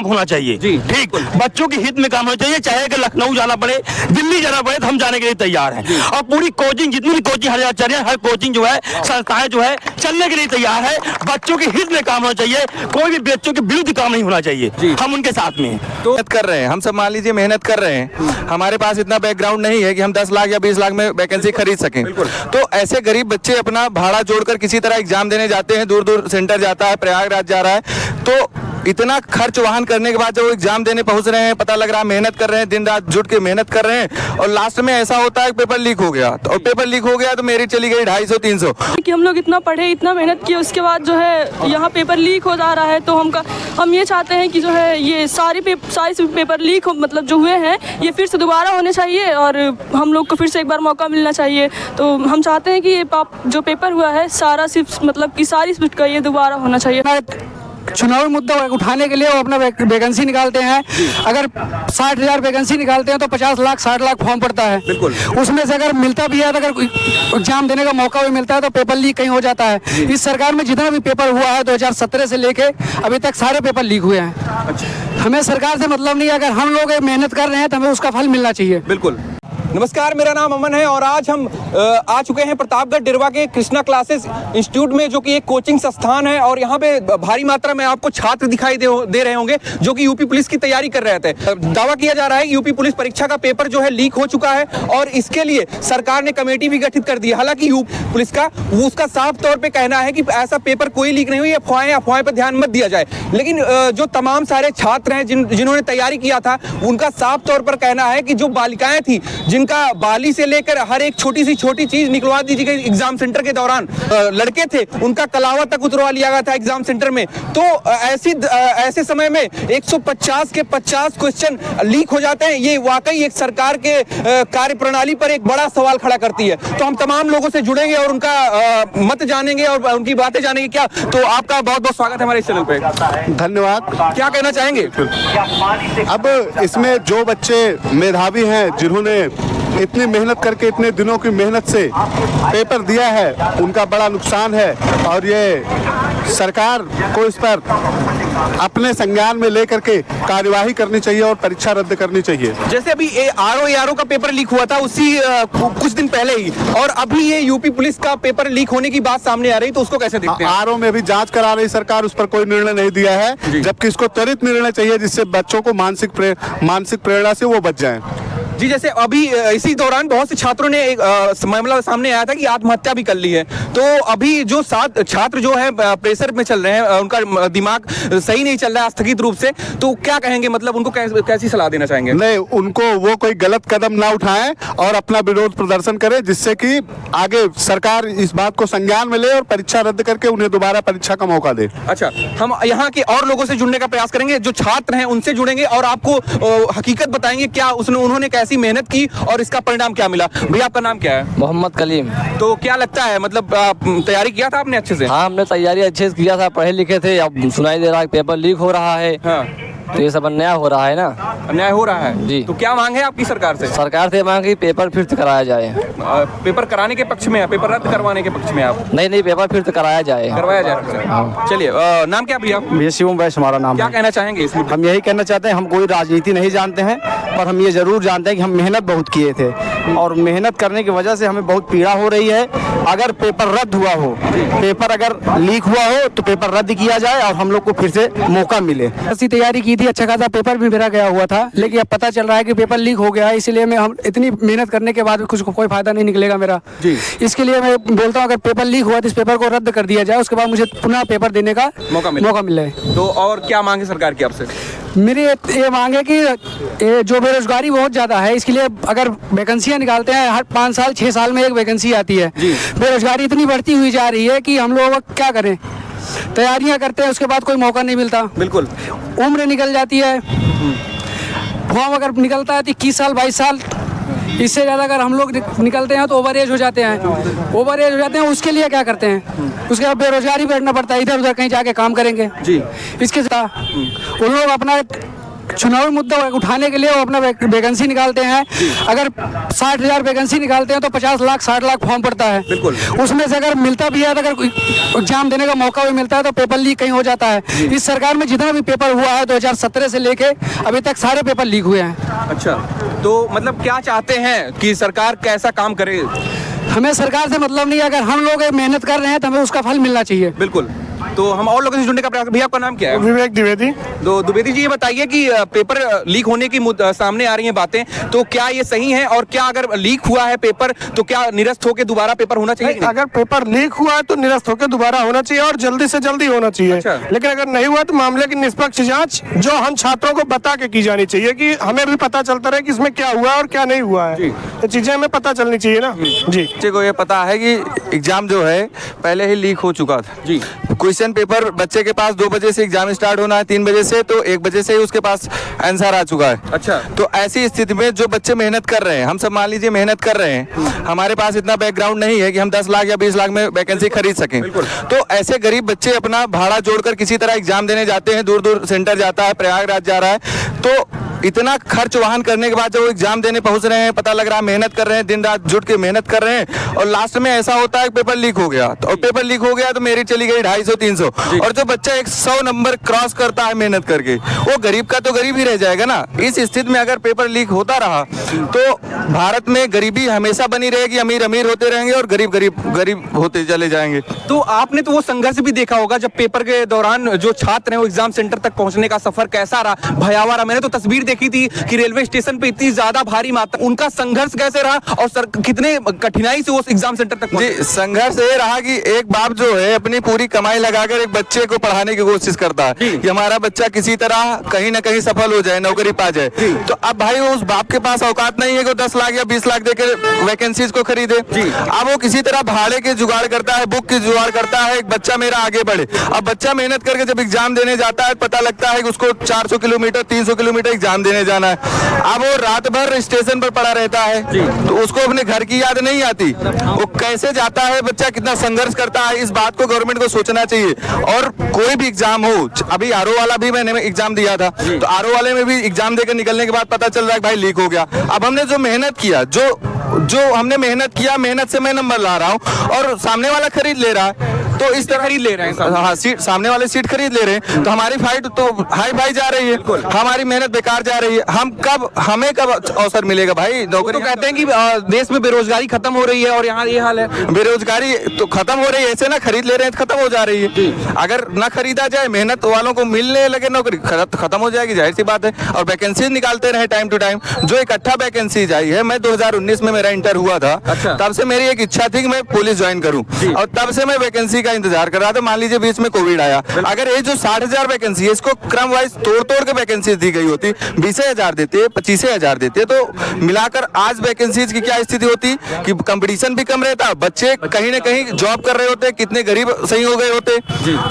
काम होना चाहिए। ठीक, बच्चों के हित में काम होना चाहिए। चाहे अगर लखनऊ जाना पड़े, दिल्ली जाना पड़े, तो हम जाने के लिए तैयार हैं। और पूरी कोचिंग, जितनी भी कोचिंग हर चल रही है, हर कोचिंग जो है, संस्थाएं जो है, चलने के लिए तैयार है। बच्चों के हित में काम होना चाहिए, कोई भी बच्चों के विरुद्ध काम नहीं होना चाहिए। हम उनके साथ में हैं। तो मेहनत कर रहे हैं, हम सब मान लीजिए मेहनत कर रहे हैं, हमारे पास इतना बैकग्राउंड नहीं है कि हम 10 लाख या 20 लाख में वैकेंसी खरीद सकें। तो ऐसे गरीब बच्चे अपना भाड़ा जोड़कर किसी तरह एग्जाम देने जाते हैं, दूर दूर सेंटर जाता है, प्रयागराज जा रहा है, तो इतना खर्च वहन करने के बाद जब वो एग्जाम देने पहुंच रहे हैं, पता लग रहा है मेहनत कर रहे हैं, दिन रात जुट के मेहनत कर रहे हैं, और लास्ट में ऐसा होता है पेपर लीक हो गया। तो पेपर लीक हो गया तो मेरी चली गई 250-300 कि हम लोग इतना पढ़े, इतना मेहनत किए, उसके बाद जो है यहाँ पेपर लीक हो जा रहा है। तो हम ये चाहते हैं कि जो है ये सारे पेपर लीक हो, मतलब जो हुए हैं, ये फिर से दोबारा होने चाहिए और हम लोग को फिर से एक बार मौका मिलना चाहिए। तो हम चाहते हैं कि ये जो पेपर हुआ है सारा सिर्फ मतलब कि सारी सब्जेक्ट का ये दोबारा होना चाहिए। चुनावी मुद्दा उठाने के लिए वो अपना वैकेंसी निकालते हैं। अगर 60,000 वैकेंसी निकालते हैं तो 50 लाख 60 लाख फॉर्म पड़ता है। बिल्कुल। उसमें से अगर मिलता भी है, तो अगर एग्जाम देने का मौका भी मिलता है तो पेपर लीक कहीं हो जाता है। इस सरकार में जितना भी पेपर हुआ है 2017 से लेके अभी तक सारे पेपर लीक हुए हैं। हमें सरकार से मतलब नहीं है, अगर हम लोग मेहनत कर रहे हैं तो हमें उसका फल मिलना चाहिए। बिल्कुल। नमस्कार, मेरा नाम अमन है और आज हम आ चुके हैं प्रतापगढ़ डिरवा के कृष्णा क्लासेस इंस्टीट्यूट में, जो कि एक कोचिंग संस्थान है। और यहाँ पे भारी मात्रा में आपको छात्र दिखाई दे रहे होंगे जो कि यूपी पुलिस की तैयारी कर रहे थे। दावा किया जा रहा है कि यूपी पुलिस परीक्षा का पेपर जो है लीक हो चुका है और इसके लिए सरकार ने कमेटी भी गठित कर दी है। हालांकि यूपी पुलिस का उसका साफ तौर पर कहना है कि ऐसा पेपर कोई लीक नहीं हुई, अफवाहें पर ध्यान मत दिया जाए। लेकिन जो तमाम सारे छात्र हैं जिन्होंने तैयारी किया था, उनका साफ तौर पर कहना है कि जो बालिकाएं थी, जिनका बाली से लेकर हर एक छोटी सी छोटी चीज निकलवा दी गई एग्जाम सेंटर के दौरान, लड़के थे उनका कलावा तक उतरवा लिया गया था एग्जाम सेंटर में। तो ऐसे समय में 150 के 50 क्वेश्चन लीक हो जाते हैं, ये वाकई एक सरकार के कार्यप्रणाली पर एक बड़ा सवाल खड़ा करती है। तो हम तमाम लोगों से जुड़ेंगे और उनका मत जानेंगे और उनकी बातें जानेंगे। क्या तो आपका बहुत बहुत स्वागत है हमारे इस चैनल पे। धन्यवाद। क्या कहना चाहेंगे? अब इसमें जो बच्चे मेधावी हैं, जिन्होंने इतनी मेहनत करके, इतने दिनों की मेहनत से पेपर दिया है, उनका बड़ा नुकसान है और ये सरकार को इस पर अपने संज्ञान में लेकर के कार्यवाही करनी चाहिए और परीक्षा रद्द करनी चाहिए। जैसे अभी आरओ का पेपर लीक हुआ था उसी कुछ दिन पहले ही, और अभी ये यूपी पुलिस का पेपर लीक होने की बात सामने आ रही, तो उसको कैसे देखते हैं? आरओ में भी जांच करा रही सरकार, उस पर कोई निर्णय नहीं दिया है, जबकि इसको त्वरित निर्णय चाहिए जिससे बच्चों को मानसिक प्रेरणा से वो बच जाएं। जी, जैसे अभी इसी दौरान बहुत से छात्रों ने एक मामला सामने आया था कि आत्महत्या भी कर ली है। तो अभी जो छात्र जो है प्रेशर में चल रहे हैं, उनका दिमाग सही नहीं चल रहा है स्थगित रूप से, तो क्या कहेंगे? मतलब उनको कैसी सलाह देना चाहेंगे? नहीं, उनको वो कोई गलत कदम ना उठाएं और अपना विरोध प्रदर्शन करें, जिससे कि आगे सरकार इस बात को संज्ञान में ले और परीक्षा रद्द करके उन्हें दोबारा परीक्षा का मौका दे। अच्छा, हम यहाँ के और लोगों से जुड़ने का प्रयास करेंगे, जो छात्र हैं उनसे जुड़ेंगे और आपको हकीकत बताएंगे क्या उन्होंने कैसी मेहनत की और इसका परिणाम क्या मिला। भैया, आपका नाम क्या है? मोहम्मद कलीम। तो क्या लगता है, मतलब तैयारी किया था आपने अच्छे से? हाँ, हमने तैयारी अच्छे से किया था, पढ़े लिखे थे। अब सुनाई दे रहा है पेपर लीक हो रहा है। हाँ। तो ये सब अन्याय हो रहा है ना। अन्याय हो रहा है जी। तो क्या मांग है आपकी सरकार से? सरकार से मांग कि पेपर फिर से कराया जाए। पेपर कराने के पक्ष में है, पेपर रद्द करवाने के पक्ष में आप? नहीं, पेपर फिर से कराया जाए। करवाया जाए। चलिए, नाम क्या भैया? भैया शिवम वैश हमारा नाम। क्या कहना चाहेंगे इसमें? हम यही कहना चाहते हैं, हम कोई राजनीति नहीं जानते हैं, पर हम ये जरूर जानते हैं कि हम मेहनत बहुत किए थे और मेहनत करने की वजह से हमें बहुत पीड़ा हो रही है। अगर पेपर रद्द हुआ हो, पेपर अगर लीक हुआ हो तो पेपर रद्द किया जाए और हम लोग को फिर से मौका मिले। ऐसी तैयारी की थी, अच्छा खासा पेपर भी मेरा गया हुआ था, लेकिन अब पता चल रहा है कि पेपर लीक हो गया है, इसलिए मैं हम इतनी मेहनत करने के बाद भी कुछ कोई फायदा नहीं निकलेगा मेरा जी। इसके लिए मैं बोलता हूँ अगर पेपर लीक हुआ तो इस पेपर को रद्द कर दिया जाए, उसके बाद मुझे पुनः पेपर देने का मौका मिले। तो और क्या मांगे सरकार की आपसे? मेरी ये मांग है कि जो बेरोजगारी बहुत ज़्यादा है, इसके लिए अगर वैकेंसियाँ निकालते हैं, हर 5 साल 6 साल में एक वैकेंसी आती है, बेरोजगारी इतनी बढ़ती हुई जा रही है कि हम लोग क्या करें? तैयारियां करते हैं, उसके बाद कोई मौका नहीं मिलता। बिल्कुल, उम्र निकल जाती है। फॉर्म अगर निकलता है तो 21 साल 22 साल, इससे ज़्यादा अगर हम लोग निकलते हैं तो ओवर एज हो जाते हैं। उसके लिए क्या करते हैं? उसके बाद बेरोजगारी बैठना पड़ता है, इधर उधर कहीं जाके काम करेंगे जी। इसके साथ उन लोग अपना चुनावी मुद्दा उठाने के लिए वो अपना वैकेंसी निकालते हैं। अगर 60,000 वैकेंसी निकालते हैं तो 50 लाख 60 लाख फॉर्म पड़ता है। बिल्कुल। उसमें से अगर मिलता भी है तो अगर एग्जाम देने का मौका भी मिलता है तो पेपर लीक कहीं हो जाता है। इस सरकार में जितना भी पेपर हुआ है 2017 से लेके अभी तक सारे पेपर लीक हुए हैं। अच्छा, तो मतलब क्या चाहते हैं कि सरकार कैसा काम करे? हमें सरकार से मतलब नहीं है, अगर हम लोग मेहनत कर रहे हैं तो हमें उसका फल मिलना चाहिए। बिल्कुल। तो हम और लोगों से जुड़ने का प्रयास। भैया आपका नाम क्या है? विवेक द्विवेदी। तो द्विवेदी जी ये बताइए कि पेपर लीक होने की सामने आ रही हैं बातें, तो क्या ये सही है? और क्या अगर लीक हुआ है पेपर तो क्या निरस्त होकर दोबारा पेपर होना चाहिए? अगर पेपर लीक हुआ है तो निरस्त होकर दोबारा होना चाहिए और जल्दी से जल्दी होना चाहिए। अच्छा। लेकिन अगर नहीं हुआ तो मामले की निष्पक्ष जांच जो हम छात्रों को बता के की जानी चाहिए कि हमें भी पता चलता रहे कि इसमें क्या हुआ और क्या नहीं हुआ है। ये चीजें हमें पता चलनी चाहिए ना। जी, बच्चे को ये पता है कि एग्जाम जो है पहले ही लीक हो चुका था। जी। क्वेश्चन पेपर बच्चे के पास 2 बजे से एग्जाम स्टार्ट होना है, 3 बजे से, तो 1 बजे से ही उसके पास आंसर आ चुका है। अच्छा। तो ऐसी स्थिति में जो बच्चे मेहनत कर रहे हैं, हम सब मान लीजिए मेहनत कर रहे हैं, हमारे पास इतना बैकग्राउंड नहीं है कि हम 10 लाख या 20 लाख में वैकेंसी खरीद सकें। तो ऐसे गरीब बच्चे अपना भाड़ा जोड़कर किसी तरह एग्जाम देने जाते हैं, दूर दूर सेंटर जाता है, प्रयागराज जा रहा है, तो इतना खर्च वाहन करने के बाद जब वो एग्जाम देने पहुंच रहे हैं, पता लग रहा है मेहनत कर रहे हैं, दिन रात जुट के मेहनत कर रहे हैं, और लास्ट में ऐसा होता है कि पेपर लीक हो गया। तो और पेपर लीक हो गया तो मेरिट चली गई 250-300, और जो बच्चा 100 नंबर क्रॉस करता है मेहनत करके, वो गरीब का तो गरीब ही रह जाएगा ना। इस स्थिति में अगर पेपर लीक होता रहा तो भारत में गरीबी हमेशा बनी रहेगी, अमीर अमीर होते रहेंगे और गरीब गरीब गरीब होते चले जाएंगे। तो आपने तो वो संघर्ष भी देखा होगा जब पेपर के दौरान जो छात्र हैं वो एग्जाम सेंटर तक पहुंचने का सफर कैसा रहा, भयावह रहा। मैंने तो तस्वीर देखी थी कि रेलवे स्टेशन पे इतनी ज्यादा भारी मात्रा, उनका संघर्ष कैसे रहा और सर कितने कठिनाई से वो एग्जाम सेंटर तक पहुंचे? जी, संघर्ष ये रहा कि एक बाप जो है अपनी पूरी कमाई लगाकर एक बच्चे को पढ़ाने की कोशिश करता है कि हमारा बच्चा किसी तरह कहीं ना कहीं सफल हो जाए, नौकरी पा जाए। तो अब भाई उस बाप के पास औकात नहीं है कि 10 लाख या 20 लाख देकर वैकेंसीज को खरीदे। अब वो किसी तरह भाड़े के जुगाड़ करता है, बुक की जुगाड़ करता है, एक बच्चा मेरा आगे बढ़े। अब बच्चा मेहनत करके जब एग्जाम देने जाता है, पता लगता है कि उसको 400 किलोमीटर 300 किलोमीटर एग्जाम देने जाना है। अब वो रात भर स्टेशन पर पड़ा रहता है, तो उसको अपने घर की याद नहीं आती। वो कैसे जाता है बच्चा, कितना संघर्ष करता है, इस बात को गवर्नमेंट को सोचना चाहिए। और कोई भी एग्जाम हो, अभी आरओ वाला भी मैंने एग्जाम दिया था, तो आरओ वाले में भी एग्जाम देकर निकलने के बाद पता चल रहा है भाई लीक हो गया। अब हमने जो मेहनत किया, जो हमने मेहनत किया, मेहनत से मैं नंबर ला रहा हूँ और सामने वाला खरीद ले रहा है, तो इस तरह खरीद ले रहे हैं। हाँ, सीट सामने वाले सीट खरीद ले रहे हैं, तो हमारी फाइट तो हाई फाई जा रही है, हमारी मेहनत बेकार जा रही है। हमें कब अवसर मिलेगा भाई? नौकरी तो कहते हैं कि देश में बेरोजगारी खत्म हो रही है और यहाँ ये हाल है। बेरोजगारी तो खत्म हो रही है, ऐसे ना खरीद ले रहे हैं तो खत्म हो जा रही है। अगर ना खरीदा जाए, मेहनत वालों को मिलने लगे नौकरी, खत्म हो जाएगी, जाहिर सी बात है। और वैकेंसी निकालते रहे टाइम टू टाइम, जो इकट्ठा वैकेंसी आई है। मैं 2019 में मेरा इंटर हुआ था, तब से मेरी एक इच्छा थी कि मैं पुलिस ज्वाइन करूं, और तब से मैं वैकेंसी का इंतजार कर रहा था। मान लीजिए बीच में कोविड आया, अगर ये जो 60,000 वैकेंसी है, इसको क्रम वाइज तोड़ के वैकेंसी दी गई होती, 20,000 देते, 25,000 देते, तो मिलाकर आज वैकेंसीज की क्या स्थिति होती कि कंपटीशन भी कम रहता, बच्चे कहीं ना कहीं जॉब कर रहे होते, कितने गरीब सही हो गए होते।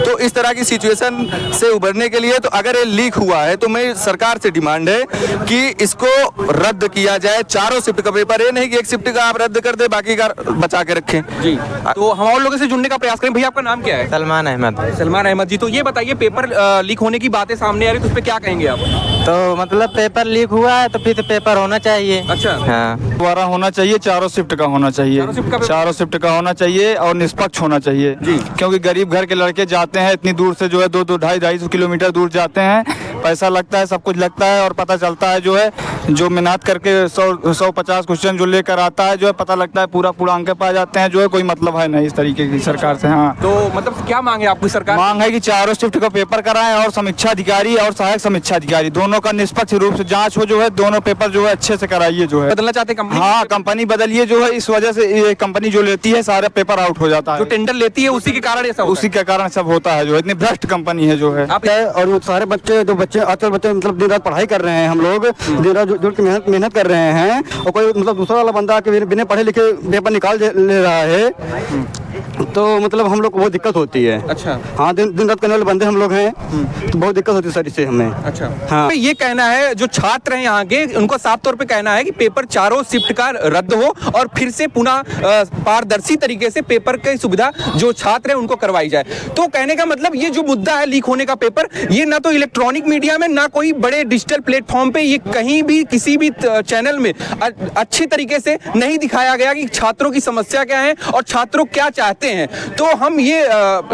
तो इस तरह की सिचुएशन से उभरने के लिए, तो अगर ये लीक हुआ है तो मैं सरकार से डिमांड है कि इसको रद्द किया जाए। 4 शिफ्ट का पेपर, ये नहीं कि 1 शिफ्ट का आप रद्द कर दे, बाकी का बचा के रखें। जी, तो हम और लोगों से जुड़ने का प्रयास करें। भैया आपका नाम क्या है? सलमान अहमद। सलमान अहमद जी, तो ये बताइए पेपर लीक होने की बातें सामने आ रही, तो उस पर क्या कहेंगे आप? तो मतलब पेपर लीक हुआ है तो फिर तो पेपर होना चाहिए। अच्छा। हाँ, दोबारा होना चाहिए, 4 शिफ्ट का होना चाहिए, 4 शिफ्ट का होना चाहिए और निष्पक्ष होना चाहिए। क्योंकि गरीब घर के लड़के जाते हैं इतनी दूर से, जो है 2-2 किलोमीटर दूर जाते हैं, पैसा लगता है, सब कुछ लगता है, और पता चलता है जो है जो मेहनत करके 100-150 क्वेश्चन जो लेकर आता है, जो है पता लगता है पूरा अंक पा जाते हैं, जो है कोई मतलब है नहीं इस तरीके की सरकार से। हाँ, तो मतलब क्या मांगे आपकी सरकार? मांग है कि 4 शिफ्ट का पेपर कराएं और समीक्षा अधिकारी और सहायक समीक्षा अधिकारी दोनों का निष्पक्ष रूप से जांच हो, जो है दोनों पेपर जो है अच्छे से कराइए। जो है बदलना चाहते कंपनी? हाँ, कंपनी बदलिए, जो है इस वजह से ये कंपनी जो लेती है सारे पेपर आउट हो जाता है, जो टेंडर लेती है उसी के कारण ऐसा होता है। उसी के कारण सब होता है, जो इतनी भ्रष्ट कंपनी है जो है। और वो सारे बच्चे आजकल बच्चे मतलब दिन रात पढ़ाई कर रहे हैं, हम लोग दिन रात जुट के मेहनत कर रहे हैं, और कोई मतलब दूसरा वाला बंदा के बिना पढ़े लिखे पेपर निकाल ले रहा है। तो मतलब हम लोग को बहुत दिक्कत होती है। अच्छा। हाँ, दिन रात करने वाले बंदे हम लोग हैं, तो बहुत दिक्कत होती है सर इससे हमें। अच्छा। हाँ, ये कहना है जो छात्र हैं यहाँ के, उनको साफ तौर पे कहना है कि पेपर चारों शिफ्ट का रद्द हो और फिर से पुनः पारदर्शी तरीके से पेपर की सुविधा जो छात्र हैं उनको करवाई जाए। तो कहने का मतलब ये जो मुद्दा है लीक होने का पेपर, ये ना तो इलेक्ट्रॉनिक मीडिया में ना कोई बड़े डिजिटल प्लेटफॉर्म पे ये कहीं भी किसी भी चैनल में अच्छे तरीके से नहीं दिखाया गया कि छात्रों की समस्या क्या है और छात्रों क्या चाहते हैं। तो हम ये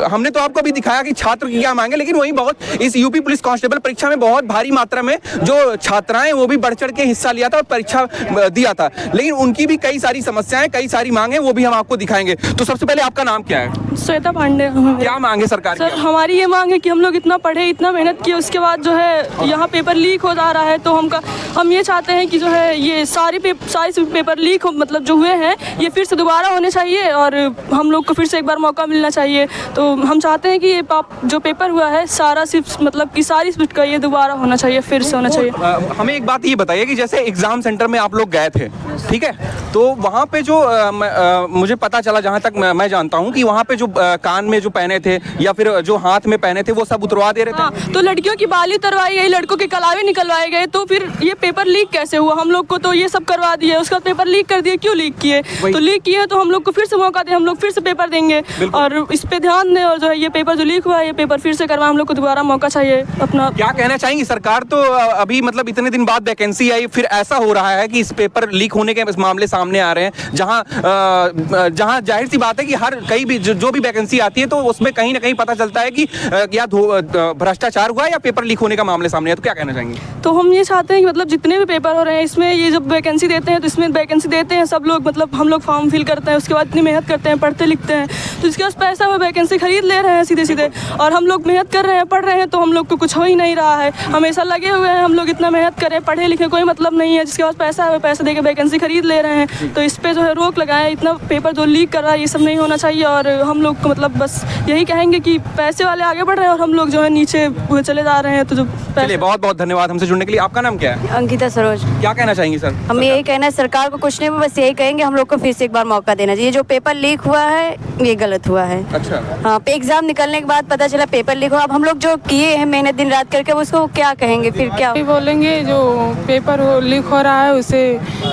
हमने तो आपको अभी दिखाया कि छात्र की क्या मांगे, लेकिन वही बहुत इस यूपी पुलिस कांस्टेबल परीक्षा में बहुत भारी मात्रा में जो छात्राएं वो भी बढ़ चढ़ के हिस्सा लिया था और परीक्षा दिया था, लेकिन उनकी भी कई सारी समस्याएं, कई सारी मांगे, वो भी हम आपको दिखाएंगे। तो सबसे पहले आपका नाम क्या है? श्वेता पांडे। क्या मांगे सरकार सर, हमारी ये मांग है कि हम लोग इतना पढ़े, इतना मेहनत किए, उसके बाद जो है यहाँ पेपर लीक हो जा रहा है। तो हम ये चाहते हैं कि जो है ये सारी पेपर लीक हो, मतलब जो हुए हैं ये फिर से दोबारा होने चाहिए और हम लोग को फिर से एक बार मौका मिलना चाहिए। तो हम चाहते हैं कि ये जो पेपर हुआ है सारा सिर्फ मतलब कि सारी शिफ्ट का ये दोबारा होना चाहिए, फिर से होना चाहिए। हमें एक बात ये बताइए कि जैसे एग्जाम सेंटर में आप लोग गए थे, ठीक है, तो वहाँ पे जो मुझे पता चला, जहाँ तक मैं जानता हूँ कि वहाँ पे जो कान में जो पहने थे या फिर जो हाथ में पहने थे वो सब उतरवा दे रहे थे। हाँ, तो लड़कियों की बाली उतरवाई गई, लड़कों के कलावे निकलवाए गए, तो फिर ये पेपर लीक कैसे हुआ? हम लोग को तो ये सब करवा दिए, उसका पेपर लीक कर दिए, क्यों लीक किए? तो लीक किए तो हम लोग को फिर से मौका दे, हम लोग फिर से पेपर देंगे और इस पे ध्यान दें। और जो है ये पेपर जो लीक हुआ है ये पेपर फिर से करवा, हम लोग को दोबारा मौका चाहिए अपना। क्या कहना चाहेंगी? सरकार तो अभी मतलब इतने दिन बाद वैकेंसी आई, फिर ऐसा हो रहा है कि इस पेपर लीक होने के मामले सामने आ रहे हैं, जहां जाहिर सी बात है कि हर कई भी जो भी वैकेंसी आती है तो उसमें कहीं ना कहीं पता चलता है कि या भ्रष्टाचार हुआ या पेपर लीक होने का मामले सामने है। तो क्या कहना चाहेंगे? तो हम ये चाहते हैं कि मतलब जितने भी पेपर हो रहे हैं इसमें ये जब वैकेंसी देते हैं तो इसमें वैकेंसी देते हैं सब लोग, मतलब हम लोग फॉर्म फिल करते हैं, उसके बाद इतनी मेहनत करते हैं, पढ़ते लिखते हैं, तो इसके पास पैसा वो वैकेंसी खरीद ले रहे हैं सीधे सीधे, और हम लोग मेहनत कर रहे हैं, पढ़ रहे हैं, तो हम लोग को कुछ हो ही नहीं रहा है। हमेशा लगे हुए हैं, हम लोग इतना मेहनत करें, पढ़े लिखे, कोई मतलब नहीं है। जिसके पास पैसा है वो पैसे दे के वैकेंसी खरीद ले रहे हैं। तो इस पे जो है रोक लगाएं, इतना पेपर जो लीक कर रहा है ये सब नहीं होना चाहिए। और हम लोग को मतलब बस यही कहेंगे कि पैसे वाले आगे बढ़ रहे हैं और हम लोग जो है नीचे चले जा रहे हैं। तो जो चलिए, बहुत बहुत धन्यवाद हमसे जुड़ने के लिए। आपका नाम क्या है? अंकिता सरोज। क्या कहना चाहेंगी सर? हम यही कहना है सरकार को, कुछ नहीं, बस यही कहेंगे हम लोग को फिर से एक बार मौका देना चाहिए। जो पेपर लीक हुआ है ये गलत हुआ है। अच्छा। हाँ, एग्जाम निकलने के बाद पता चला पेपर लीक हुआ। अब हम लोग जो किए हैं मेहनत दिन रात करके, उसको क्या कहेंगे? फिर क्या बोलेंगे? जो पेपर लीक हो रहा है उसे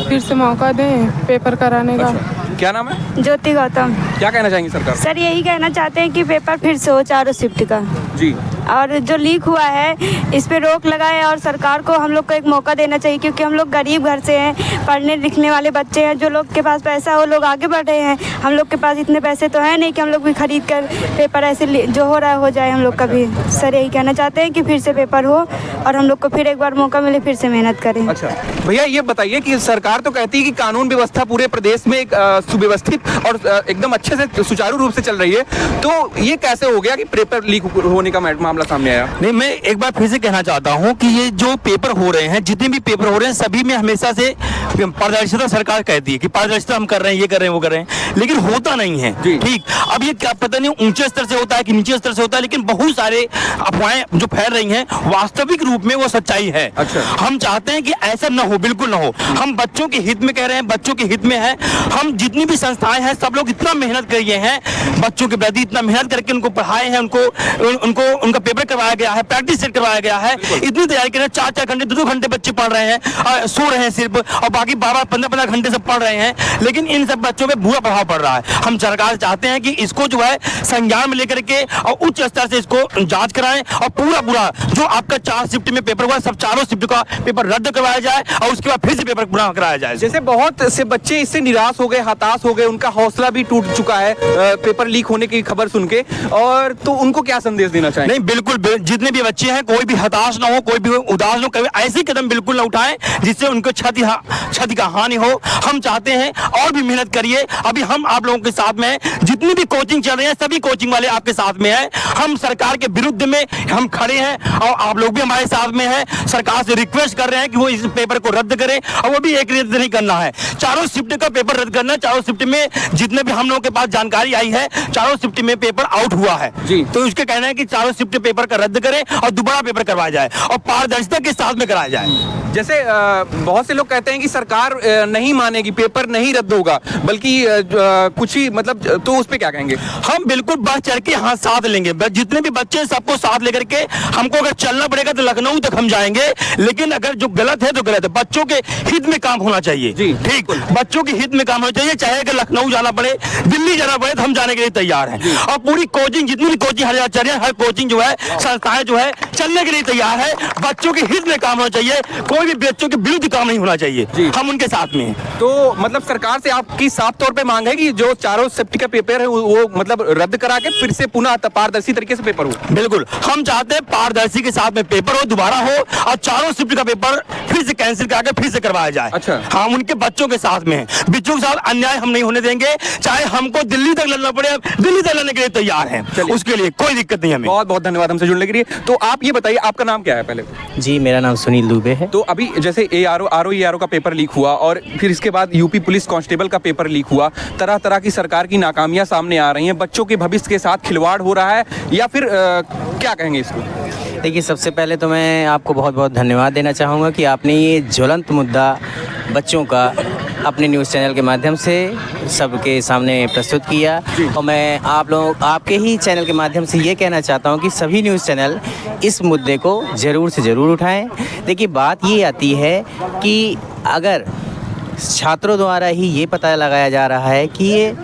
फिर से मौका दें पेपर कराने का। क्या नाम है? ज्योति गौतम। क्या कहना चाहेंगे सरकार? सर, यही कहना चाहते हैं कि पेपर फिर से हो चारों शिफ्ट का जी, और जो लीक हुआ है इस पे रोक लगाए और सरकार को हम लोग को एक मौका देना चाहिए, क्योंकि हम लोग गरीब घर से हैं, पढ़ने लिखने वाले बच्चे हैं। जो लोग के पास पैसा है वो लोग आगे बढ़ रहे हैं, हम लोग के पास इतने पैसे तो है नहीं कि हम लोग भी खरीद कर पेपर ऐसे जो हो रहा है हो जाए हम लोग का भी। सर, यही कहना चाहते हैं कि फिर से पेपर हो और हम लोग को फिर एक बार मौका मिले, फिर से मेहनत करें। अच्छा भैया, ये बताइए कि सरकार तो कहती है कि कानून व्यवस्था पूरे प्रदेश में एक सुव्यवस्थित और एकदम अच्छे से सुचारू रूप से चल रही है, तो ये कैसे हो गया कि पेपर लीक होने का मामला सामने आया? नहीं, मैं एक बार फिर से कहना चाहता हूं कि ये जो पेपर हो रहे हैं, जितने भी पेपर हो रहे हैं, सभी में हमेशा से पारदर्शिता सरकार कहती है कि पारदर्शिता हम कर रहे हैं, ये कर रहे हैं, वो कर रहे हैं, लेकिन होता नहीं है। ठीक, अब ये क्या पता नहीं ऊंचे स्तर से होता है कि नीचे स्तर से होता है, लेकिन बहुत सारे अफवाहें जो फैल रही हैं वास्तविक रूप में वो सच्चाई है। अच्छा। हम चाहते हैं कि ऐसा न हो, बिल्कुल न हो। हम बच्चों के हित में कह रहे हैं, बच्चों के हित में है। हम जितनी भी संस्थाएं हैं सब लोग इतना मेहनत करिए हैं बच्चों के प्रति, इतना मेहनत करके उनको पढ़ाए हैं, उनका पेपर करवाया गया है, प्रैक्टिस सेट करवाया गया है, इतनी तैयारी कर रहे हैं, 4-4 घंटे 2-2 घंटे बच्चे पढ़ रहे हैं, सो रहे हैं सिर्फ, और बाकी 12-12 15-15 घंटे से पढ़ रहे हैं, लेकिन इन सब बच्चों पे बुरा प्रभाव पड़ रहा है। हम सरकार चाहते हैं कि इसको जो है संज्ञान में लेकर के और उच्च स्तर से इसको जांच कराएं और पूरा जो आपका 4 शिफ्ट में पेपर हुआ सब चारों शिफ्ट का पेपर रद्द करवाया जाए और उसके बाद फिर से पेपर पूरा कराया जाए। जैसे बहुत से बच्चे इससे निराश हो गए, हताश हो गए, उनका हौसला भी टूट चुका है पेपर लीक होने की खबर सुन के, और तो उनको क्या संदेश देना चाहिए? नहीं, बिल्कुल जितने भी बच्चे हैं कोई भी हताश ना हो, कोई भी उदास ना हो, कभी ऐसे कदम बिल्कुल ना उठाएं जिससे उनको क्षति का हानि हो। हम चाहते हैं और भी मेहनत करिए। अभी हम आप लोगों के साथ में हैं, जितनी भी कोचिंग चल रही है सभी कोचिंग वाले आपके साथ में हैं। हम सरकार के विरुद्ध में हम खड़े हैं और आप लोग भी हमारे साथ में हैं। सरकार से रिक्वेस्ट कर रहे हैं कि वो इस पेपर को रद्द करें, और वो भी एक रद्द नहीं करना है, चारों शिफ्ट का पेपर रद्द करना है। चारों शिफ्ट में जितने भी हम लोगों के पास जानकारी आई है, चारों शिफ्ट में पेपर आउट हुआ है जी। तो उसके कहना है कि चारों शिफ्ट पेपर का रद्द करें और दोबारा पेपर करवाया जाए और पारदर्शिता के साथ में कराया जाए। जैसे बहुत से लोग कहते हैं कि सरकार नहीं मानेगी, पेपर नहीं रद्द होगा, बल्कि कुछ ही मतलब, तो उस पे क्या कहेंगे? हम बिल्कुल बढ़ चढ़ के हाथ साथ लेंगे, जितने भी बच्चे हैं सबको साथ लेकर के हमको अगर चलना पड़ेगा तो लखनऊ तक हम जाएंगे, लेकिन अगर जो गलत है तो गलत है। बच्चों के हित में काम होना चाहिए जी, ठीक, बच्चों के हित में काम होना चाहिए। चाहे अगर लखनऊ जाना पड़े, दिल्ली जाना पड़े, तो हम जाने के लिए तैयार हैं। और पूरी कोचिंग, जितनी भी कोचिंग हर चल रही है, हर कोचिंग जो है, संस्थाएं जो है, चलने के लिए तैयार है। बच्चों के हित में काम होना चाहिए, कोई भी बच्चों के विरुद्ध काम नहीं होना चाहिए। हम उनके साथ में हैं। तो मतलब सरकार से आपकी साफ तौर पे मांग है कि जो चारों शिफ्ट का पेपर है वो मतलब रद्द करा के फिर से पुनः पारदर्शी तरीके से पेपर हो। बिल्कुल, हम चाहते हैं पारदर्शी के साथ में पेपर हो, दोबारा हो, और चारों शिफ्ट का पेपर फिर से कैंसिल करा के फिर से करवाया जाए। अच्छा, हम उनके बच्चों के साथ में हैं, बच्चों के साथ अन्याय हम नहीं होने देंगे। चाहे हमको दिल्ली तक लड़ना पड़े, दिल्ली तक लड़ने के लिए तैयार हैं, उसके लिए कोई दिक्कत नहीं हमें। बहुत बहुत धन्यवाद हमसे जुड़ने के लिए। तो आप ये बताइए, आपका नाम क्या है पहले? जी, मेरा नाम सुनील दुबे है। तो अभी जैसे ARO का पेपर लीक हुआ और फिर इसके बाद यूपी पुलिस कांस्टेबल का पेपर लीक हुआ, तरह तरह की सरकार की नाकामियां सामने आ रही हैं, बच्चों के भविष्य के साथ खिलवाड़ हो रहा है, या फिर क्या कहेंगे इसको? देखिए, सबसे पहले तो मैं आपको बहुत बहुत धन्यवाद देना चाहूँगा कि आपने ये ज्वलंत मुद्दा बच्चों का अपने न्यूज़ चैनल के माध्यम से सबके सामने प्रस्तुत किया। और मैं आपके ही चैनल के माध्यम से ये कहना चाहता हूँ कि सभी न्यूज़ चैनल इस मुद्दे को ज़रूर से ज़रूर उठाएं। देखिए, बात ये आती है कि अगर छात्रों द्वारा ही ये पता लगाया जा रहा है कि ये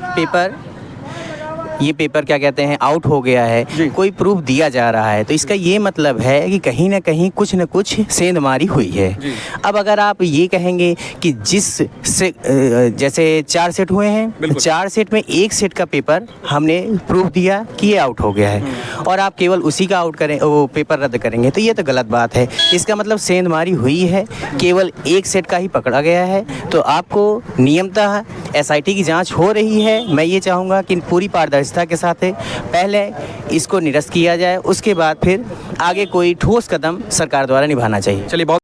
पेपर क्या कहते हैं आउट हो गया है, कोई प्रूफ दिया जा रहा है, तो इसका ये मतलब है कि कहीं ना कहीं कुछ न कुछ सेंधमारी हुई है। अब अगर आप ये कहेंगे कि जैसे 4 सेट हुए हैं, तो 4 सेट में 1 सेट का पेपर हमने प्रूफ दिया कि ये आउट हो गया है, और आप केवल उसी का वो पेपर रद्द करेंगे, तो ये तो गलत बात है। इसका मतलब सेंधमारी हुई है, केवल 1 सेट का ही पकड़ा गया है। तो आपको नियमतः SIT की जाँच हो रही है। मैं ये चाहूँगा कि पूरी पारदर्शिता के साथ पहले इसको निरस्त किया जाए, उसके बाद फिर आगे कोई ठोस कदम सरकार द्वारा निभाना चाहिए। चलिए, बहुत